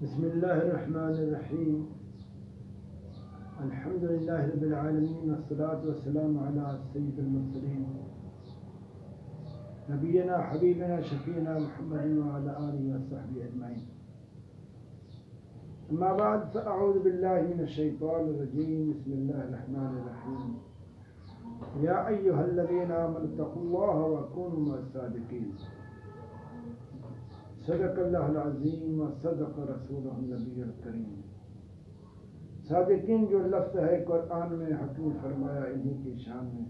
بسم الله الرحمن الرحيم. الحمد لله رب العالمين، والصلاة والسلام على سيد المرسلين نبينا حبيبنا شفينا محمد وعلى آله وصحبه أجمعين. أما بعد، فأعوذ بالله من الشيطان الرجيم. بسم الله الرحمن الرحيم. يا أيها الذين آمنوا اتقوا الله وكونوا مع الصادقين. صدق اللہ العظیم وصدق رسولہ النبی الکریم. صادقین جو لفظ ہے قرآن میں حکم فرمایا انہی کی شان میں.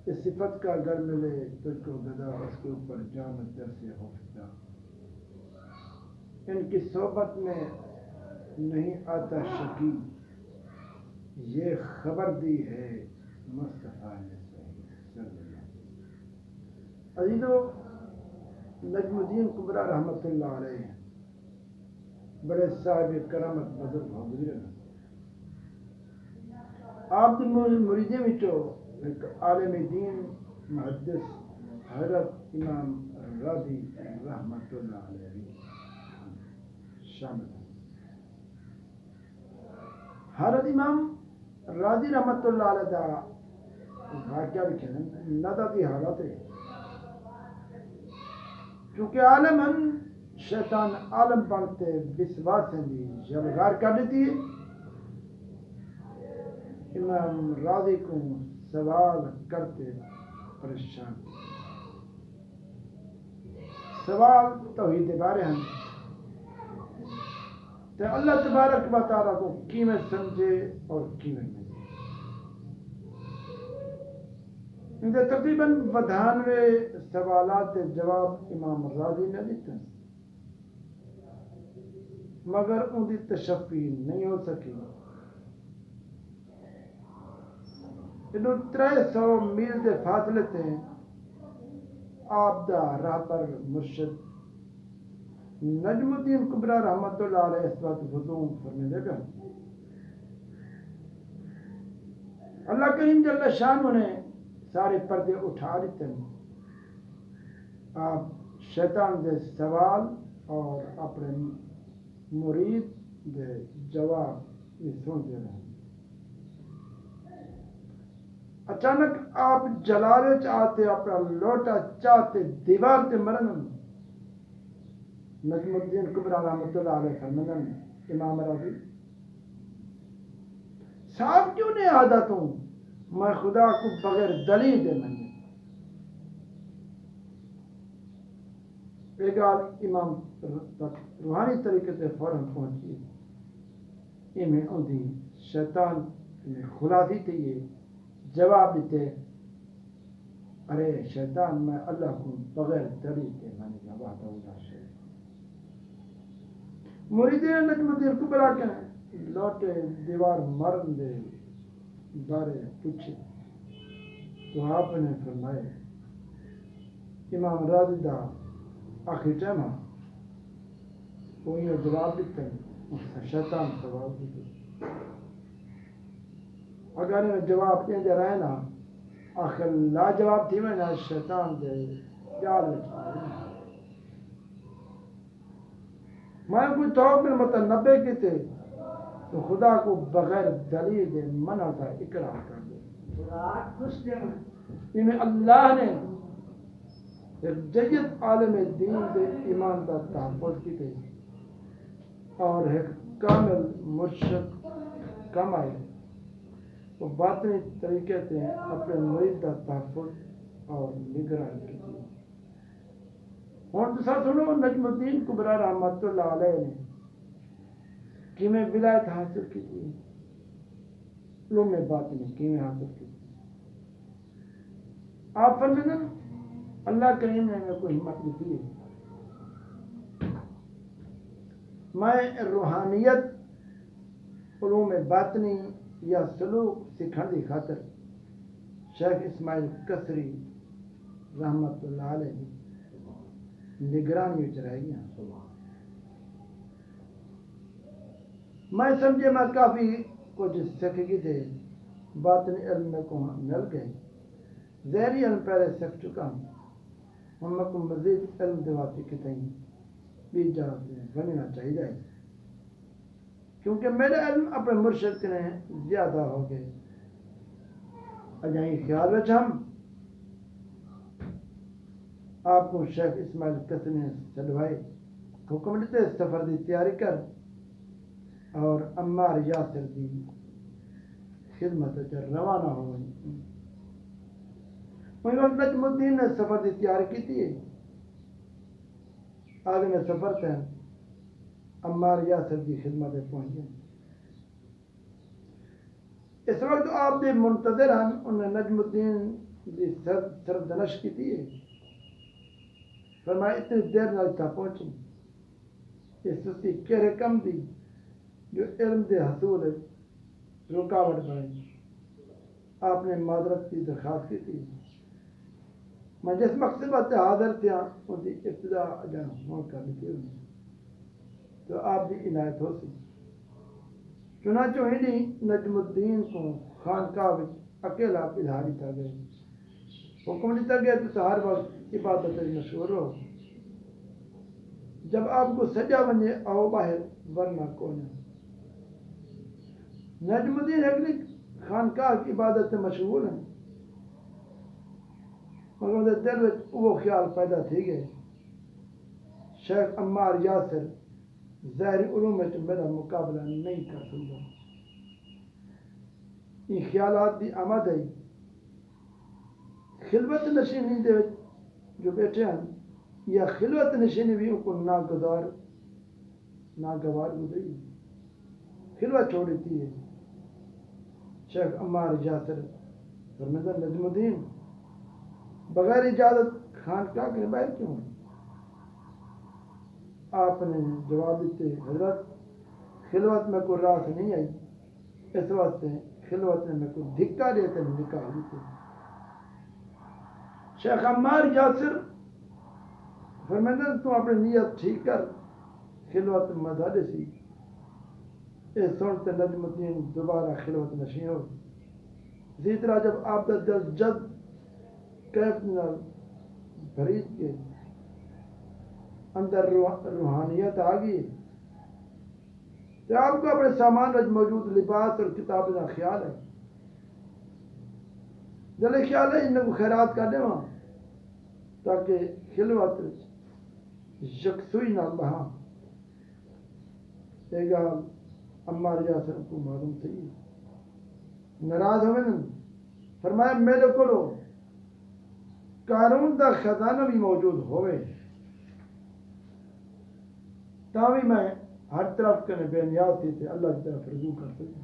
اس صفت کا اگر ملے تجھ کو گدا، اس کے اوپر جامت در سے ہو فدا. ان کی صحبت میں نہیں آتا شکی، یہ خبر دی ہے مصطفیٰ نے صحیح صلی اللہ. عزیزو، نجم الدین کبریٰ رحمۃ اللہ علیہ بڑے صاحب کرامت بزرگ ہو گزرے. آپ مریدیں وچوں ایک عالم دین محدث حضرت امام راضی رحمۃ اللہ علیہ شامل ہیں. حضرت امام راضی رحمۃ اللہ علیہ دا واقعہ لکھے ہیں. ندا دی حالت ہے چونکہ عالم ہم شیطان عالم بنتے بسواس ہیں دی جلغار کر دیتی ہے. امام راضی کو سوال کرتے پریشان. سوال توحید بارے ہیں تو اللہ تبارک و تعالیٰ کو کیویں سمجھے اور کیویں نہیں. تقریباً 92 سوالات کے جواب امام راضی نے دیتے ہیں، مگر ان کی تشفی نہیں ہو سکی. انہوں 300 میل کے فاصلے سے آپ دا راہ پر مرشد نجم الدین کبریٰ رحمۃ اللہ علیہ اس وقت وضو فرمے دے گا. اللہ کریم جل شانہ نے سارے پردے اٹھا دیتے ہیں. آپ شیطان دے سوال اور اپنے مرید دے جواب یہ سنتے رہے. اچانک آپ جلالے چاہتے اپنا لوٹا چاہتے دیوار تے مرن. نجم الدین کبریٰ رحمۃ اللہ علیہ فرمانا امام راضی صاحب کیوں نہیں آدھا تو میں خدا کو بغیر دلیل دے نہیں. یہ گال امام تک روحانی طریقے سے فوراً پہنچی. میں اندھی شیطان نے خلاصی تھی یہ جواب دیتے، ارے شیطان میں اللہ کو بغیر دلیل دے میں نے جواب دوں شے. مریدین نجم الدین کبریٰ کے لوٹے دیوار مرن دے بارے پوچھے تو آپ نے فرمائے امام راضی دا آخری ٹائم وہ یہ جواب دیتے ہیں. شیطان سوال دیتے اگر انہیں جواب دیں دے رہے نا آخر لا جواب تھی میں نا شیطان دے جال میں کوئی توق میں متنبع کی تھے تو خدا کو بغیر دلیل دے منع کا اقرار کر دے. انہیں اللہ نے ایک جید عالم دین دے ایمان کا تحفظ کی تھی اور ایک کامل مرشد کمائے وہ باطنی طریقے سے اپنے مرید کا تحفظ اور نگرانی کی تھی. ہوں تو سر سنو نجم الدین کبریٰ رحمۃ اللہ علیہ نے کیویں ولایت حاصل کی تھی، علوم باطنی کیویں حاصل کی تھی. آپ فرمائیں اللہ کریم نے میرے کو ہمت دی تھی. میں روحانیت علوم باطنی یا سلوک سکھان دی خاطر شیخ اسماعیل کسری رحمت اللہ علیہ نگرانی رہ گیا. میں سمجھے میں کافی کچھ سیکھ گئی تھے. باطنی علم میں کو مل گئے. ظاہری علم پہلے سیکھ چکا ہوں. ہم کو مزید علم دیواتی کتیں بھی اجازت بننا چاہیے، کیونکہ میرے علم اپنے مرشد نے زیادہ ہو گئے اجائی خیال وچ ہم آپ کو شیخ اسماعیل کس نے چلوائے حکم دیتے سفر دی تیاری کر اور عمار یاسر دی خدمت روانہ ہو گئی۔ وہی وقت نجم الدین نے سفر دی تیاری کی تھی، آدمی سفر تھے عمار یاسر کی خدمت پہنچ گئے۔ اس وقت آپ دے منتظر ہیں انہیں نجم الدین دی سردنش کی تھی، فرمایا اتنی دیر نہ تھا پہنچی، اس سستی کہرے کم دی جو علم دے حصول رکاوٹ بنی۔ آپ نے معذرت کی درخواست کی تھی، میں جس مقصد سے حاضر تھا ان کی ابتدا ہو کر لکھی ہوئی تو آپ کی عنایت ہو سی۔ چنانچہ ہی نجم الدین کو خانقاہ اکیلا بلہاری تھا گئے، حکم دیتا گیا تو ہر وقت عبادت مشہور ہو، جب آپ کو سجا بنے آؤ باہر ورنہ کون ہے۔ نجم الدین اگلی خانقاہ کی عبادت سے مشغول ہیں، مگر دل میں وہ خیال پیدا تھی گئے شیخ عمار یاسر ظاہری علوم میں میرا مقابلہ نہیں کر سکتا۔ یہ خیالات دی آمد ہے خلوت نشینی دے جو بیٹھے ہیں، یا خلوت نشینی بھی ان کو ناگوار گزری، خلوت چھوڑی تھی شیخ عمار یاسر فرمایا نجم الدین بغیر اجازت خانقاہ کے باہر کیوں ہیں؟ آپ نے جواب دیتے حضرت خلوت میں کوئی راس نہیں آئی، اس واسطے خلوت میں کوئی دھکا دیتے نکال دیتے۔ شیخ عمار یاسر فرمایا تو اپنی نیت ٹھیک کر، خلوت مزہ سی۔ اس سنتے نجم الدین دوبارہ خلوت نشین ہو۔ اسی طرح جب آپ کا دل جذب کیف نال بھرید کے اندر روحانیت آ گئی تو آپ کو اپنے سامان میں موجود لباس اور کتاب کا خیال ہے، جلے خیال ہے ان کو خیرات کر دے وہاں تاکہ خلوت یکسوئی نہ بہا۔ ایک گال عمار یاسر کو معلوم تھی، ناراض ہوئے نا، فرمایا میرے کو قارون دا خزانہ بھی موجود ہوئے تاوی میں ہر طرف کے بے نیاز تھی اللہ کی طرف رجوع کر سکتا۔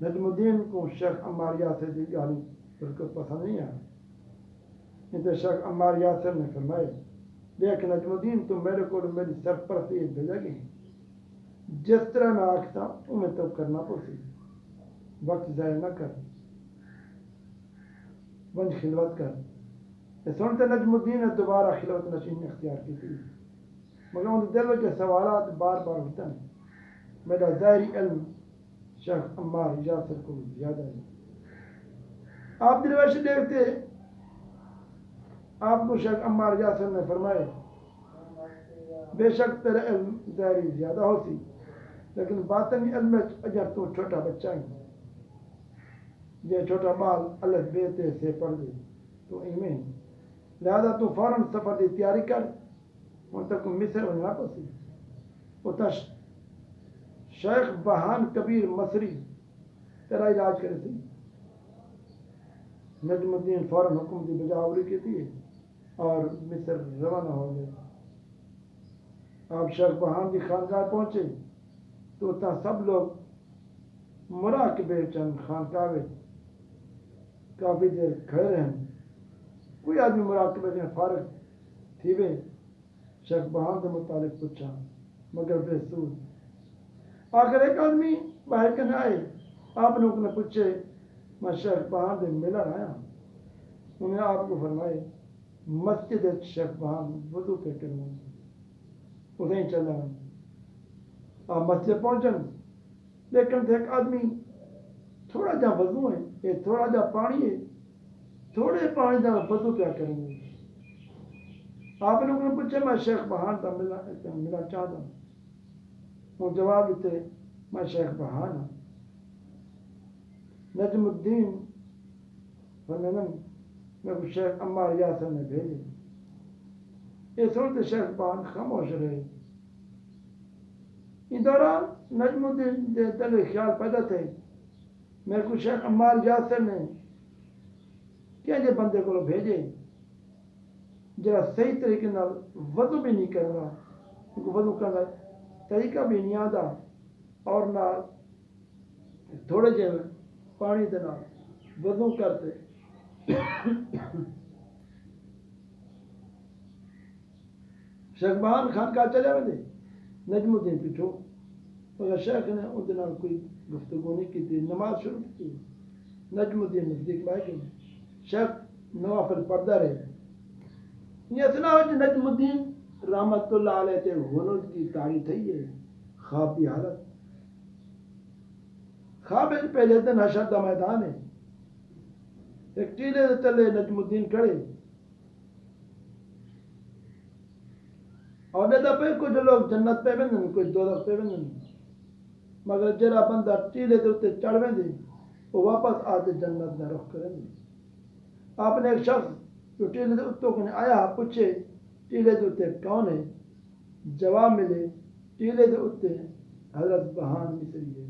نجم الدین کو شیخ عمار یاسر کی گالی بالکل پسند نہیں آیا، تو شیخ عمار یاسر نے فرمایا دیکھ نجم الدین تو میرے کو میری سرپرستی بھیجا گئی، جس طرح میں آکھتا انہیں تو کرنا پڑسی، وقت ضائع نہ کر، ونج خلوت کر۔ سنتے نجم الدین نے دوبارہ خلوت نشین اختیار کی تھی، مگر ان دل کے سوالات بار بار ہوتا ہے۔ میرا ظاہری علم شیخ عمار یاسر کو زیادہ ہے۔ آپ درویش دیکھتے آپ کو شیخ عمار یاسر نے فرمائے بے شک تیرا علم ظاہری زیادہ ہوتی لیکن باطنی علم میں اگر تو چھوٹا بچہ ہے، یہ چھوٹا بال الف بیتے سے پڑھ دے تو ایمین، لہذا تو فوراً سفر دی تیاری کر، ان تک مصر ہونا پسی اتا شیخ بہان کبیر مصری تیرا علاج کرے تھی۔ نجم الدین فوراً حکم دی بجاوری کی تھی اور مصر روانہ ہو گئے۔ آپ شیخ بہان کی خانقاہ پہنچے تو اتنا سب لوگ مراقبے چند خانقاہ میں کافی دیر کھڑے رہے، کوئی آدمی مراقبے میں فارغ تھی وے شیخ بہان کے متعلق پوچھا مگر بے سود۔ آخر ایک آدمی باہر کے نہ آئے، آپ نے انہیں پوچھے میں شیخ بہان سے ملن آیا، انہیں آپ کو فرمائے مسجد شیخ بہان وضو کے کروں اسے چلا۔ آپ مسجد پہنچن لیکن ایک آدمی تھوڑا جا وضو ہے، یہ تھوڑا جا پانی ہے، تھوڑے پانی جا وضو کیا کریں گے۔ آپ لوگوں نے پوچھا میں شیخ بہان کا ملا چاہتا ہوں، وہ جواب دیتے میں شیخ بہان ہوں۔ نجم الدین فرمایا میں کو شیخ عمار یاسر نے بھیجے۔ یہ سنتے شیخ بہان خاموش رہے۔ اس دوران نجم الدین کے دل میں خیال پیدا تھے میرے کو شیخ عمار یاسر نے کیا جے بندے کو بھیجے جرا صحیح طریقے نال وضو بھی نہیں کرنا، وضو کرنا طریقہ بھی نہیں آتا، اور نہ تھوڑے جے پانی دے نال وضو کرتے۔ شیخ بہان خان کا چلے وے نجم الدین پیچھو، مگر شیخ نے ان نال کوئی گفتگو نہیں کی تھی، نماز شروع کی۔ نجم الدین نزدیک لائے گئے، شیخ نوافل پڑھتا رہے۔ یہ اتنا ہو کہ نجم الدین رحمت اللہ علیہ تے غنود کی تاریخ تھی ہے خواب کی حالت۔ خواب پہلے دن حشر دا میدان ہے، ایک ٹیلے دے تلے نجم الدین کھڑے، اور دے پہ کچھ لوگ جنت پہ بندن کچھ دوزخ پہ بندن، مگر جرا بندہ ٹیلے دے اتے چڑھ ویندے وہ واپس آتے جنت دا رخ کریں۔ آپ نے ایک شخص جو ٹیلے دے اتوں کو آیا پوچھے ٹیلے دے اتے کون ہے؟ جواب ملے ٹیلے دے اتے حضرت بہان مصری ہے۔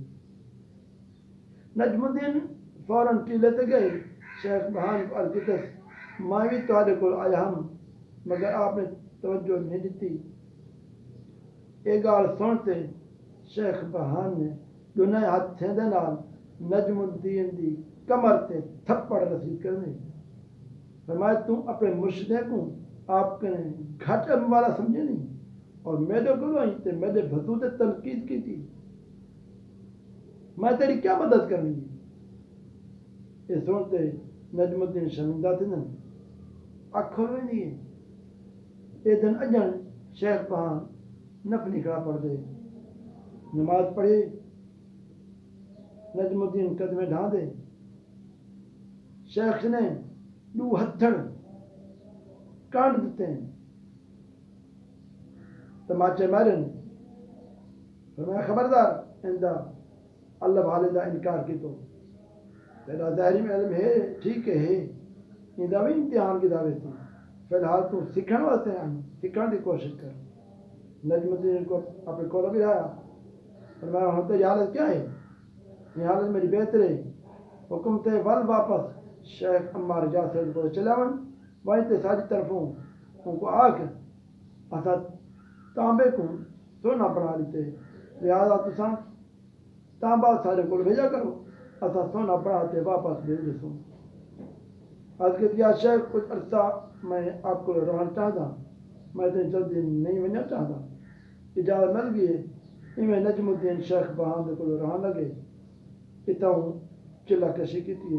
نجم الدین فوراً ٹیلے تے گئے، شیخ بہان کو عرض کیتا میں بھی تہاڈے کول آیا ہوں مگر آپ نے توجہ نہیں دیتی۔ یہ گال سنتے شیخ بہان نے دونوں ہاتھیں دے نال نجم الدین دی کمر تے تھپڑ رسید کرنے، فرمایا تم اپنے مرشدے کو آپ کے گھٹ علم والا سمجھے نہیں، اور میرے کو آئی تے میرے بھدو تے تنقید کی تھی، میں تیری کیا مدد کرنی ہے؟ یہ سنتے نجم الدین شرمندہ تھے نا، آنکھوں میں نہیں ہے۔ یہ دن اجن شیخ بہان نفلی کھڑا پڑھ دے، نماز پڑھے، نجم الدین قدمیں ڈھا دے، شیخ نے دو ہتھڑ کانڈ دیتے ہیں، تماچے مارن، فرمایا خبردار اندہ اللہ بھالے دا انکار کی تو تیرا ظاہری میں علم ہے ٹھیک ہے، اندہ بھی امتحان کی دعوت تھی، فی الحال تو سکھن واسطے آئی، سکھن کی کوشش کر۔ نجم الدین کو اپنے کولو بھی آیا، فرمایا ہوں تیری حالت کیا ہے؟ یہ حالت میری بہتر ہے، حکم تے ول واپس شیخ عمار یاسر کو چلاون وہیں تے ساری طرفوں ان کو آکھ اسا تانبے کو سونا بنا لیتے، لہذا تساں تانبا سارے کو بھیجا کرو، اسا سونا بناتے واپس بھیج دسوں۔ آج کے دیا شیخ کچھ عرصہ میں آپ کو رہنا چاہتا، میں تے جلدی نہیں بننا چاہتا، اجازت مل گئی ہے، میں نجم الدین شیخ بہان کو رہن لگے، اتوں چلا کشی کی تھی،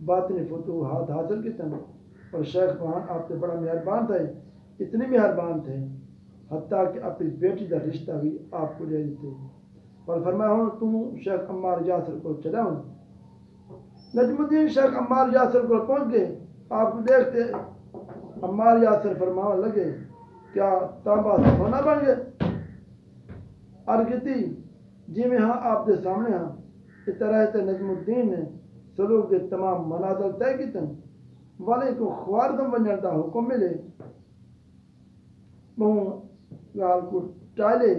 باطنی فتوحات حاصل کی تن، اور شیخ بہان آپ سے بڑا مہربان تھے، اتنے مہربان تھے حتیٰ کہ اپنی بیٹی کا رشتہ بھی آپ کو دے دیتے، اور فرمایا ہوں تم شیخ عمار یاسر کو چلا ہوں۔ نجم الدین شیخ عمار یاسر کو پہنچ گئے، آپ کو دیکھتے عمار یاسر فرمانے لگے کیا تانبا سونا بن گئے؟ ارگتی جی میں ہاں آپ کے سامنے ہاں، اس طرح تے نجم الدین نے سلوک کے تمام منازل طے کی تن، والے کو خواردم بننے کا حکم ملے، بہوں گال کو ٹالے،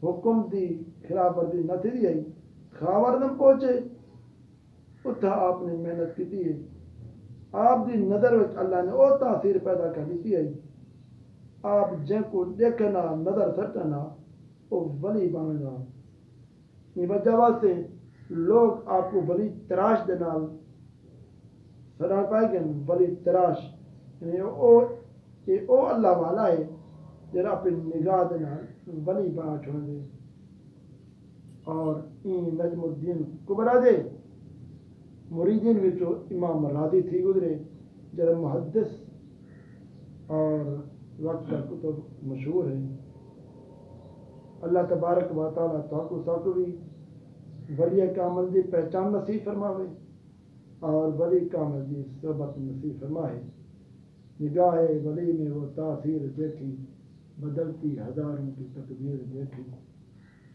حکم دی خلاف ورزی نہ تھی آئی، خواردم پہنچے، اتھا آپ نے محنت کی تھی، آپ دی نظر وچ اللہ نے اور تاثیر پیدا کر دی آئی، آپ جن کو دیکھنا نظر سٹنا وہ ولی بننا، یہ وجہ واسطے لوگ آپ کو ولی تراش دے نال سرا پائے گئے، ولی تراش یعنی او اللہ والا ہے جڑا اپنی نگاہ دے نال ولی بنا چھوڑ دے۔ اور این نجم الدین کبرا دے مریدین وچوں امام راضی تھی گزرے جڑا محدث اور وقت کا کتب مشہور ہے۔ اللہ تبارک و تعالیٰ تو بھی ولی کامل دی پہچان نصیب فرماوے اور ولی کامل دی صحبت نصیب فرمائے۔ نگاہ ولی میں وہ تاثیر دیکھی، بدلتی ہزاروں کی تقدیر دیکھی۔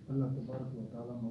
اللہ تبارک و تعالیٰ